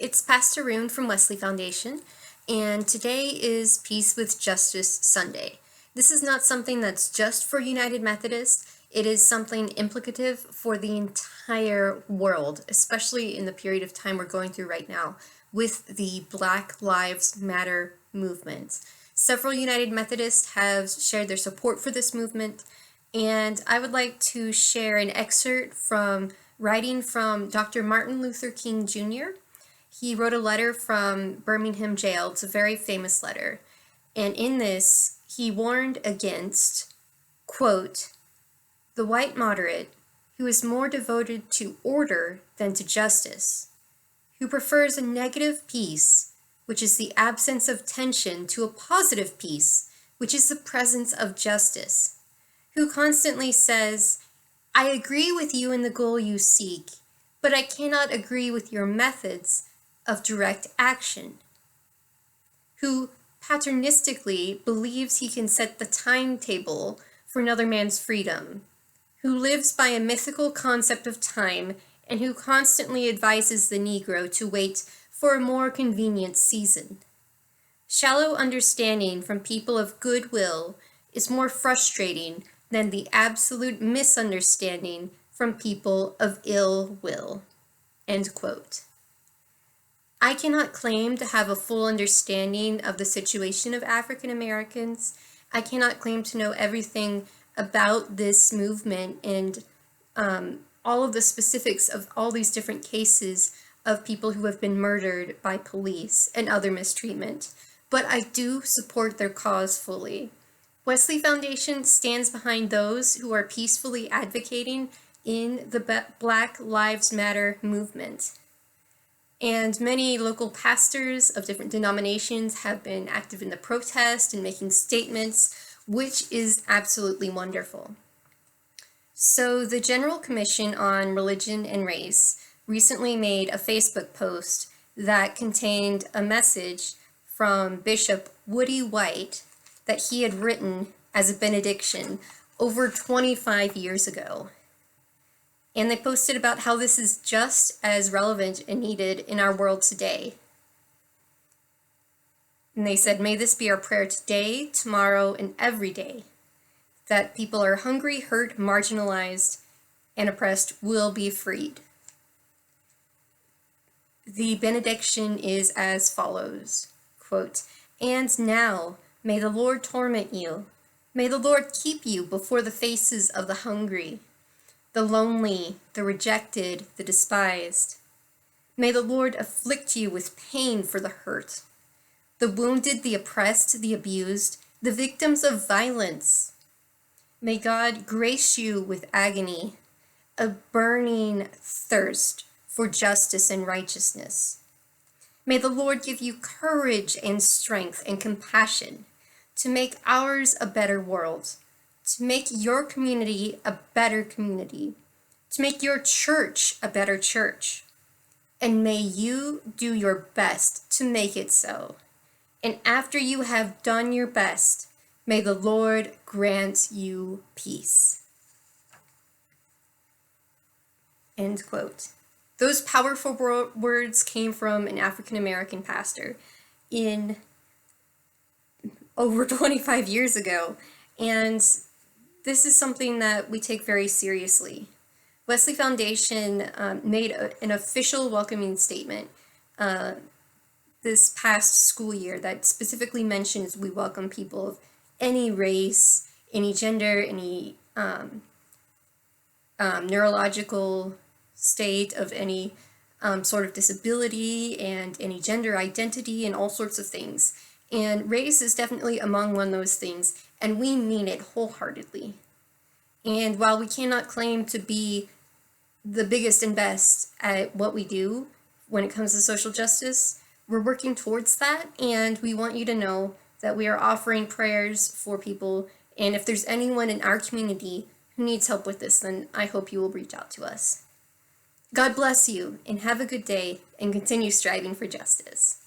it's Pastor Rune from Wesley Foundation, and today is Peace with Justice Sunday. This is not something that's just for United Methodist. It is something implicative for the entire world, especially in the period of time we're going through right now with the Black Lives Matter movement. Several United Methodists have shared their support for this movement, and I would like to share an excerpt from writing from Dr. Martin Luther King Jr. He wrote a letter from Birmingham jail. It's a very famous letter. And in this, he warned against, quote, the white moderate who is more devoted to order than to justice, who prefers a negative peace, which is the absence of tension, to a positive peace, which is the presence of justice, who constantly says, I agree with you in the goal you seek, but I cannot agree with your methods of direct action, who paternalistically believes he can set the timetable for another man's freedom, who lives by a mythical concept of time, and who constantly advises the Negro to wait for a more convenient season. Shallow understanding from people of goodwill is more frustrating than the absolute misunderstanding from people of ill will. End quote. I cannot claim to have a full understanding of the situation of African Americans. I cannot claim to know everything about this movement and all of the specifics of all these different cases of people who have been murdered by police and other mistreatment, but I do support their cause fully. Wesley Foundation stands behind those who are peacefully advocating in the Black Lives Matter movement. And many local pastors of different denominations have been active in the protest and making statements, which is absolutely wonderful. So the General Commission on Religion and Race recently made a Facebook post that contained a message from Bishop Woody White that he had written as a benediction over 25 years ago. And they posted about how this is just as relevant and needed in our world today. And they said, may this be our prayer today, tomorrow, and every day, that people are hungry, hurt, marginalized, and oppressed will be freed. The benediction is as follows, quote, and now, may the Lord torment you. May the Lord keep you before the faces of the hungry, the lonely, the rejected, the despised. May the Lord afflict you with pain for the hurt, the wounded, the oppressed, the abused, the victims of violence. May God grace you with agony, a burning thirst for justice and righteousness. May the Lord give you courage and strength and compassion to make ours a better world, to make your community a better community, to make your church a better church. And may you do your best to make it so. And after you have done your best, may the Lord grant you peace. End quote. Those powerful words came from an African American pastor in over 25 years ago, and this is something that we take very seriously. Wesley Foundation made an official welcoming statement this past school year that specifically mentions we welcome people of any race, any gender, any neurological state of any sort of disability and any gender identity and all sorts of things. And race is definitely among one of those things, and we mean it wholeheartedly. And while we cannot claim to be the biggest and best at what we do when it comes to social justice, we're working towards that, and we want you to know that we are offering prayers for people, and if there's anyone in our community who needs help with this, then I hope you will reach out to us. God bless you, and have a good day, and continue striving for justice.